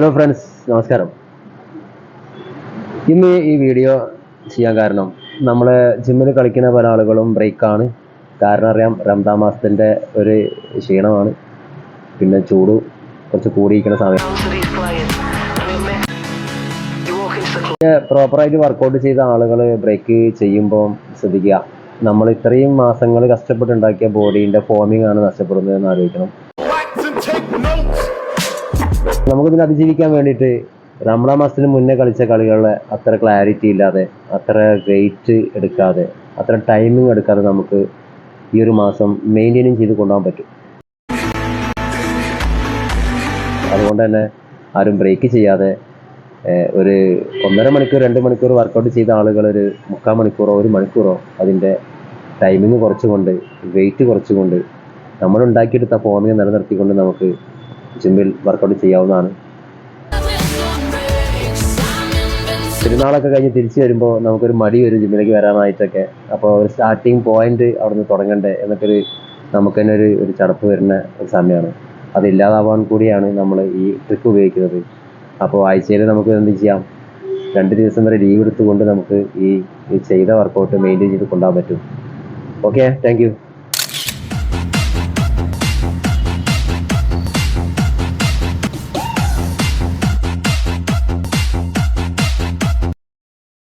Hello friends, നമസ്കാരം. ഇന്ന് ഈ വീഡിയോ ചെയ്യാൻ കാരണം നമ്മൾ ജിമ്മിൽ കളിക്കുന്ന പല ആളുകളും ബ്രേക്കാണ്. കാരണം അറിയാം, റംദാൻ മാസത്തിൻ്റെ ഒരു ക്ഷീണമാണ്, പിന്നെ ചൂട് കുറച്ച് കൂടിയിരിക്കുന്ന സമയം. പ്രോപ്പറായിട്ട് വർക്കൗട്ട് ചെയ്ത ആളുകൾ ബ്രേക്ക് ചെയ്യുമ്പോൾ ശ്രദ്ധിക്കുക, നമ്മൾ ഇത്രയും മാസങ്ങൾ കഷ്ടപ്പെട്ടുണ്ടാക്കിയ ബോഡീൻ്റെ ഫോമിംഗ് ആണ് നഷ്ടപ്പെടുന്നത് എന്ന് ആലോചിക്കണം. നമുക്കിതിനെ അതിജീവിക്കാൻ വേണ്ടിയിട്ട് റമദാൻ മാസത്തിന് മുന്നേ കളിച്ച കളികളിലെ അത്ര ക്ലാരിറ്റി ഇല്ലാതെ, അത്ര വെയിറ്റ് എടുക്കാതെ, അത്ര ടൈമിങ് എടുക്കാതെ നമുക്ക് ഈ ഒരു മാസം മെയിൻറ്റെയിൻ ചെയ്ത് കൊണ്ടുപോകാൻ പറ്റും. അതുകൊണ്ട് തന്നെ ആരും ബ്രേക്ക് ചെയ്യാതെ ഒരു 1.5 മണിക്കൂർ 2 മണിക്കൂർ വർക്കൗട്ട് ചെയ്ത ആളുകൾ ഒരു 3/4 മണിക്കൂറോ 1 മണിക്കൂറോ അതിൻ്റെ ടൈമിങ് കുറച്ചുകൊണ്ട്, വെയിറ്റ് കുറച്ചുകൊണ്ട്, നമ്മളുണ്ടാക്കിയെടുത്ത ഫോമിനെ നിലനിർത്തിക്കൊണ്ട് നമുക്ക് ജിമ്മിൽ വർക്കൗട്ട് ചെയ്യാവുന്നതാണ്. പെരുന്നാളൊക്കെ കഴിഞ്ഞ് തിരിച്ചു വരുമ്പോൾ നമുക്കൊരു മടി വരും ജിമ്മിലേക്ക് വരാനായിട്ടൊക്കെ. അപ്പോൾ ഒരു സ്റ്റാർട്ടിങ് പോയിന്റ് അവിടെ നിന്ന് തുടങ്ങണ്ടേ എന്നൊക്കെ നമുക്ക് തന്നെ ഒരു ചടപ്പ് വരുന്ന ഒരു സമയമാണ്. അതില്ലാതാവാൻ കൂടിയാണ് നമ്മൾ ഈ ട്രിക്ക് ഉപയോഗിക്കുന്നത്. അപ്പോൾ ആഴ്ചയിൽ നമുക്ക് എന്ത് ചെയ്യാം, 2 ദിവസം വരെ ലീവ് എടുത്തുകൊണ്ട് നമുക്ക് ഈ ചെയ്ത വർക്കൗട്ട് മെയിൻറ്റെയിൻ ചെയ്ത് കൊണ്ടുപോകാൻ പറ്റും. Okay, thank you.